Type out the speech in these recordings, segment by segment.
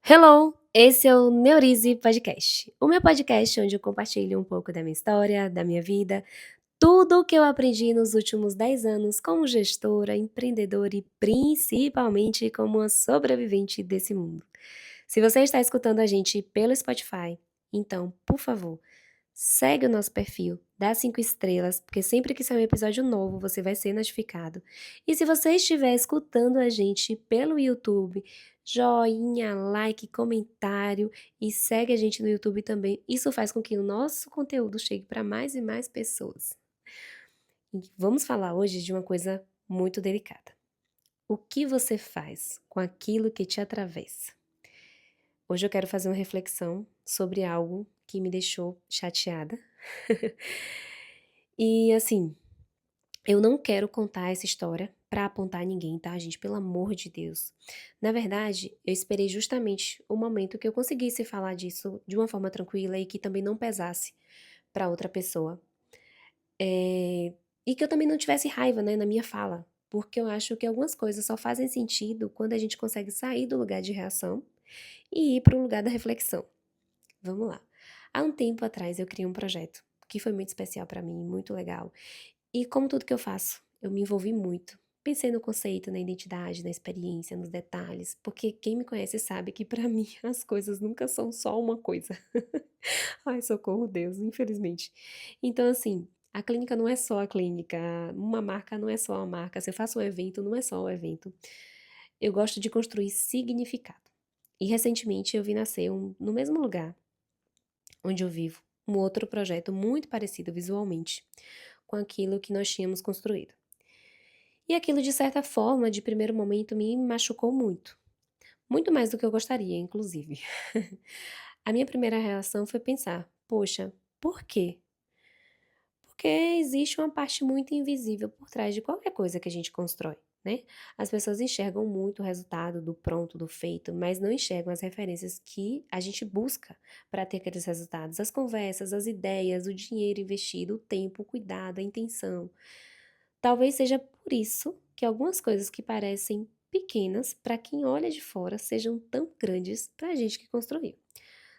Hello! Esse é o Neurize Podcast, o meu podcast onde eu compartilho um pouco da minha história, da minha vida, tudo o que eu aprendi nos últimos 10 anos como gestora, empreendedora e principalmente como uma sobrevivente desse mundo. Se você está escutando a gente pelo Spotify, então, por favor, segue o nosso perfil, dá 5 estrelas, porque sempre que sair um episódio novo você vai ser notificado. E se você estiver escutando a gente pelo YouTube, joinha, like, comentário e segue a gente no YouTube também. Isso faz com que o nosso conteúdo chegue para mais e mais pessoas. E vamos falar hoje de uma coisa muito delicada. O que você faz com aquilo que te atravessa? Hoje eu quero fazer uma reflexão sobre algo que me deixou chateada. E assim, eu não quero contar essa história para apontar ninguém, tá, gente? Pelo amor de Deus. Na verdade, eu esperei justamente o momento que eu conseguisse falar disso de uma forma tranquila e que também não pesasse para outra pessoa. E que eu também não tivesse raiva, né, na minha fala. Porque eu acho que algumas coisas só fazem sentido quando a gente consegue sair do lugar de reação e ir para o lugar da reflexão. Vamos lá. Há um tempo atrás eu criei um projeto que foi muito especial para mim, muito legal. E como tudo que eu faço, eu me envolvi muito. Pensei no conceito, na identidade, na experiência, nos detalhes, porque quem me conhece sabe que pra mim as coisas nunca são só uma coisa. Ai, socorro, Deus, infelizmente. Então, assim, a clínica não é só a clínica, uma marca não é só a marca, se eu faço um evento, não é só o evento. Eu gosto de construir significado. E recentemente eu vi nascer no mesmo lugar onde eu vivo, um outro projeto muito parecido visualmente com aquilo que nós tínhamos construído. E aquilo, de certa forma, de primeiro momento, me machucou muito. Muito mais do que eu gostaria, inclusive. A minha primeira reação foi pensar: poxa, por quê? Porque existe uma parte muito invisível por trás de qualquer coisa que a gente constrói, né? As pessoas enxergam muito o resultado do pronto, do feito, mas não enxergam as referências que a gente busca para ter aqueles resultados. As conversas, as ideias, o dinheiro investido, o tempo, o cuidado, a intenção. Talvez seja por isso que algumas coisas que parecem pequenas para quem olha de fora sejam tão grandes para a gente que construiu.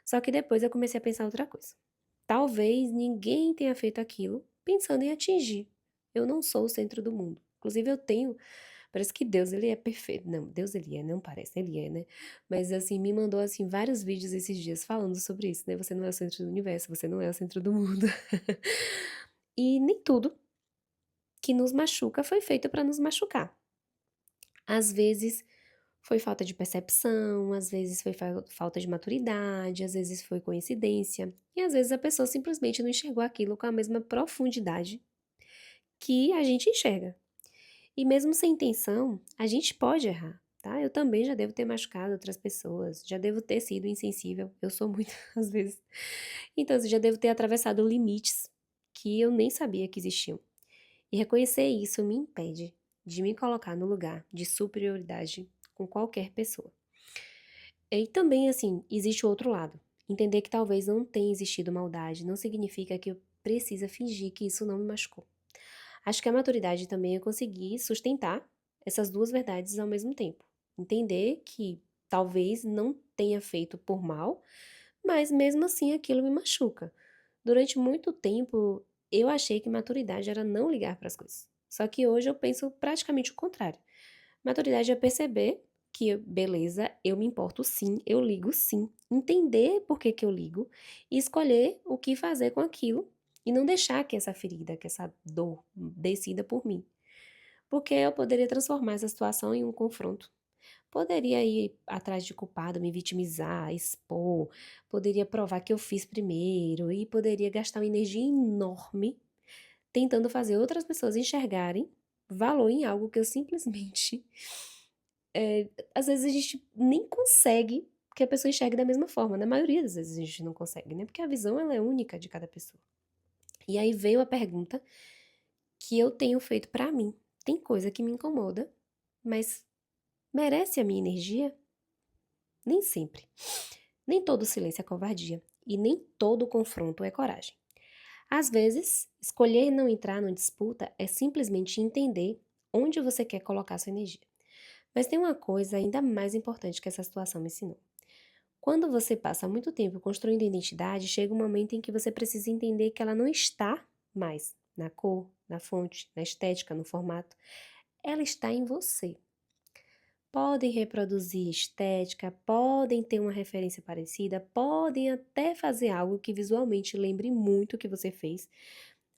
Só que depois eu comecei a pensar outra coisa. Talvez ninguém tenha feito aquilo pensando em atingir. Eu não sou o centro do mundo. Inclusive eu tenho, parece que Deus ele é perfeito. Não, Deus ele é, não parece, ele é, né? Mas assim, me mandou assim vários vídeos esses dias falando sobre isso, né? Você não é o centro do universo, você não é o centro do mundo. E nem tudo que nos machuca foi feito para nos machucar. Às vezes foi falta de percepção, às vezes foi falta de maturidade, às vezes foi coincidência, e às vezes a pessoa simplesmente não enxergou aquilo com a mesma profundidade que a gente enxerga. E mesmo sem intenção, a gente pode errar, tá? Eu também já devo ter machucado outras pessoas, já devo ter sido insensível, eu sou muito às vezes. Então, eu já devo ter atravessado limites que eu nem sabia que existiam. E reconhecer isso me impede de me colocar no lugar de superioridade com qualquer pessoa. E também, assim, existe o outro lado. Entender que talvez não tenha existido maldade não significa que eu precisa fingir que isso não me machucou. Acho que a maturidade também é conseguir sustentar essas duas verdades ao mesmo tempo. Entender que talvez não tenha feito por mal, mas mesmo assim aquilo me machuca. Durante muito tempo, eu achei que maturidade era não ligar para as coisas. Só que hoje eu penso praticamente o contrário. Maturidade é perceber que, beleza, eu me importo sim, eu ligo sim, entender por que que eu ligo e escolher o que fazer com aquilo e não deixar que essa ferida, que essa dor decida por mim. Porque eu poderia transformar essa situação em um confronto. Poderia ir atrás de culpado, me vitimizar, expor, poderia provar que eu fiz primeiro e poderia gastar uma energia enorme tentando fazer outras pessoas enxergarem valor em algo que eu simplesmente. Às vezes a gente nem consegue que a pessoa enxergue da mesma forma. Na maioria das vezes a gente não consegue, né? Porque a visão ela é única de cada pessoa. E aí veio a pergunta que eu tenho feito pra mim. Tem coisa que me incomoda, mas merece a minha energia? Nem sempre. Nem todo silêncio é covardia e nem todo confronto é coragem. Às vezes, escolher não entrar numa disputa é simplesmente entender onde você quer colocar sua energia. Mas tem uma coisa ainda mais importante que essa situação me ensinou. Quando você passa muito tempo construindo identidade, chega um momento em que você precisa entender que ela não está mais na cor, na fonte, na estética, no formato. Ela está em você. Podem reproduzir estética, podem ter uma referência parecida, podem até fazer algo que visualmente lembre muito o que você fez,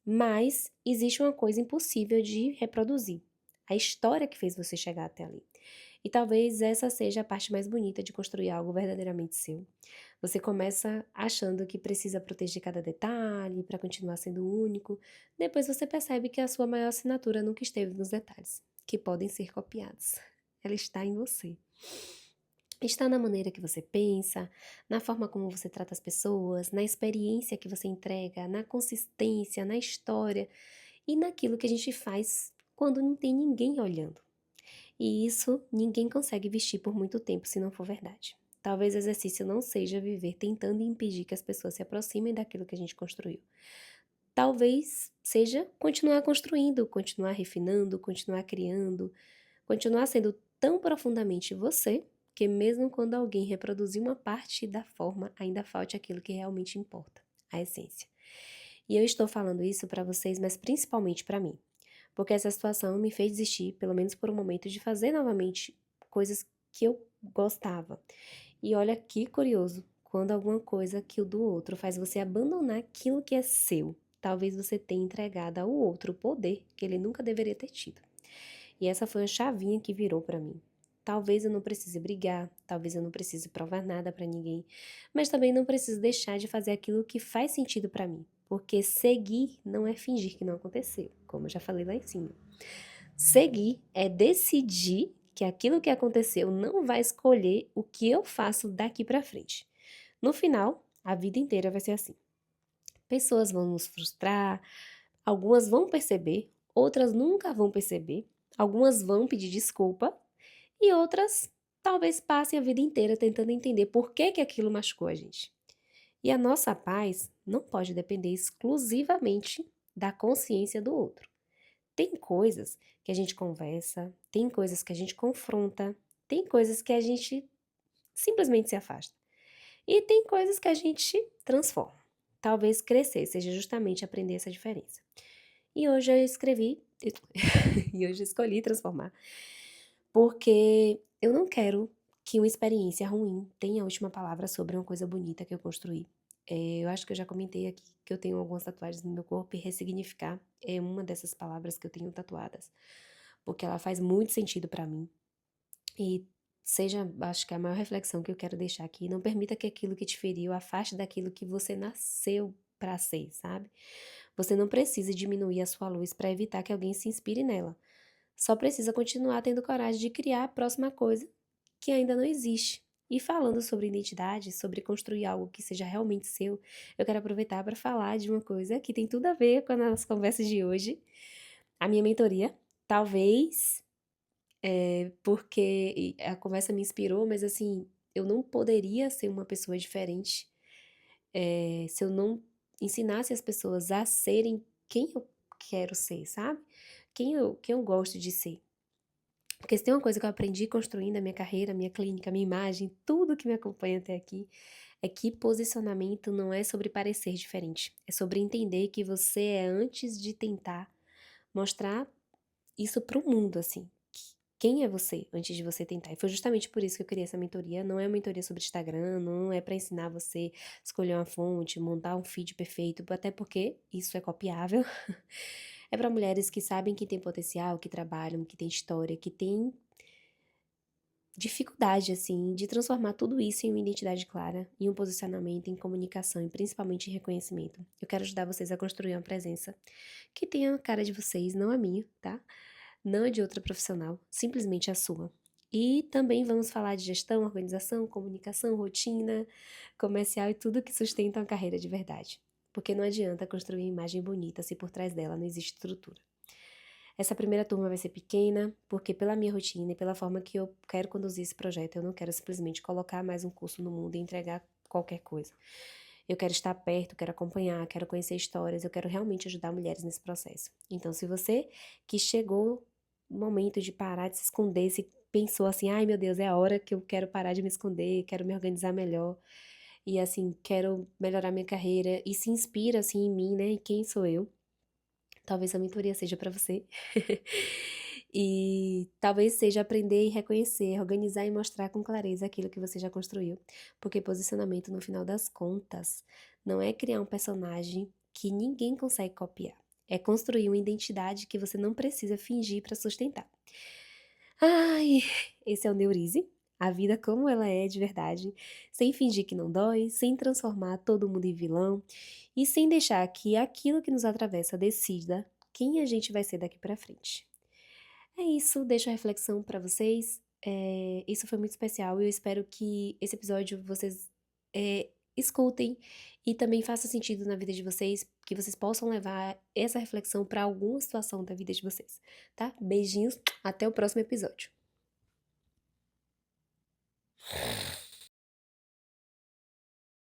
mas existe uma coisa impossível de reproduzir: a história que fez você chegar até ali. E talvez essa seja a parte mais bonita de construir algo verdadeiramente seu. Você começa achando que precisa proteger cada detalhe para continuar sendo único, depois você percebe que a sua maior assinatura nunca esteve nos detalhes, que podem ser copiados. Ela está em você. Está na maneira que você pensa, na forma como você trata as pessoas, na experiência que você entrega, na consistência, na história e naquilo que a gente faz quando não tem ninguém olhando. E isso ninguém consegue vestir por muito tempo se não for verdade. Talvez o exercício não seja viver tentando impedir que as pessoas se aproximem daquilo que a gente construiu. Talvez seja continuar construindo, continuar refinando, continuar criando, continuar sendo tão profundamente você que mesmo quando alguém reproduzir uma parte da forma, ainda falte aquilo que realmente importa, a essência. E eu estou falando isso para vocês, mas principalmente para mim, porque essa situação me fez desistir, pelo menos por um momento, de fazer novamente coisas que eu gostava. E olha que curioso, quando alguma coisa que o do outro faz você abandonar aquilo que é seu, talvez você tenha entregado ao outro o poder que ele nunca deveria ter tido. E essa foi a chavinha que virou para mim. Talvez eu não precise brigar, talvez eu não precise provar nada para ninguém, mas também não preciso deixar de fazer aquilo que faz sentido para mim, porque seguir não é fingir que não aconteceu, como eu já falei lá em cima. Seguir é decidir que aquilo que aconteceu não vai escolher o que eu faço daqui para frente. No final, a vida inteira vai ser assim. Pessoas vão nos frustrar, algumas vão perceber, outras nunca vão perceber, algumas vão pedir desculpa e outras talvez passem a vida inteira tentando entender por que aquilo machucou a gente. E a nossa paz não pode depender exclusivamente da consciência do outro. Tem coisas que a gente conversa, tem coisas que a gente confronta, tem coisas que a gente simplesmente se afasta. E tem coisas que a gente transforma. Talvez crescer seja justamente aprender essa diferença. E hoje eu escrevi, e hoje eu escolhi transformar, porque eu não quero que uma experiência ruim tenha a última palavra sobre uma coisa bonita que eu construí. Eu acho que eu já comentei aqui que eu tenho algumas tatuagens no meu corpo e ressignificar é uma dessas palavras que eu tenho tatuadas, porque ela faz muito sentido pra mim. E seja, acho que a maior reflexão que eu quero deixar aqui, não permita que aquilo que te feriu afaste daquilo que você nasceu pra ser, sabe? Você não precisa diminuir a sua luz para evitar que alguém se inspire nela. Só precisa continuar tendo coragem de criar a próxima coisa que ainda não existe. E falando sobre identidade, sobre construir algo que seja realmente seu, eu quero aproveitar para falar de uma coisa que tem tudo a ver com as nossas conversas de hoje. A minha mentoria, talvez, porque a conversa me inspirou, mas assim, eu não poderia ser uma pessoa diferente, se eu não ensinasse as pessoas a serem quem eu quero ser, sabe? Quem eu gosto de ser. Porque se tem uma coisa que eu aprendi construindo a minha carreira, a minha clínica, a minha imagem, tudo que me acompanha até aqui, é que posicionamento não é sobre parecer diferente. É sobre entender que você é antes de tentar mostrar isso para o mundo, assim. Quem é você antes de você tentar? E foi justamente por isso que eu criei essa mentoria. Não é uma mentoria sobre Instagram, não é para ensinar você a escolher uma fonte, montar um feed perfeito, até porque isso é copiável. É para mulheres que sabem que têm potencial, que trabalham, que têm história, que têm dificuldade, assim, de transformar tudo isso em uma identidade clara, em um posicionamento, em comunicação e principalmente em reconhecimento. Eu quero ajudar vocês a construir uma presença que tenha a cara de vocês, não a minha, tá? Não é de outra profissional, simplesmente a sua. E também vamos falar de gestão, organização, comunicação, rotina, comercial e tudo que sustenta uma carreira de verdade. Porque não adianta construir uma imagem bonita se por trás dela não existe estrutura. Essa primeira turma vai ser pequena, porque pela minha rotina e pela forma que eu quero conduzir esse projeto, eu não quero simplesmente colocar mais um curso no mundo e entregar qualquer coisa. Eu quero estar perto, quero acompanhar, quero conhecer histórias, eu quero realmente ajudar mulheres nesse processo. Então, se você que chegou o momento de parar de se esconder, se pensou assim: "Ai, meu Deus, é a hora que eu quero parar de me esconder, quero me organizar melhor e, assim, quero melhorar minha carreira", e se inspira, assim, em mim, né, em quem sou eu. Talvez a mentoria seja para você. E talvez seja aprender e reconhecer, organizar e mostrar com clareza aquilo que você já construiu, porque posicionamento, no final das contas, não é criar um personagem que ninguém consegue copiar, é construir uma identidade que você não precisa fingir para sustentar. Ai, esse é o Neurize, a vida como ela é de verdade, sem fingir que não dói, sem transformar todo mundo em vilão e sem deixar que aquilo que nos atravessa decida quem a gente vai ser daqui pra frente. É isso, deixo a reflexão pra vocês. Isso foi muito especial e eu espero que esse episódio vocês escutem e também faça sentido na vida de vocês, que vocês possam levar essa reflexão pra alguma situação da vida de vocês, tá? Beijinhos, até o próximo episódio.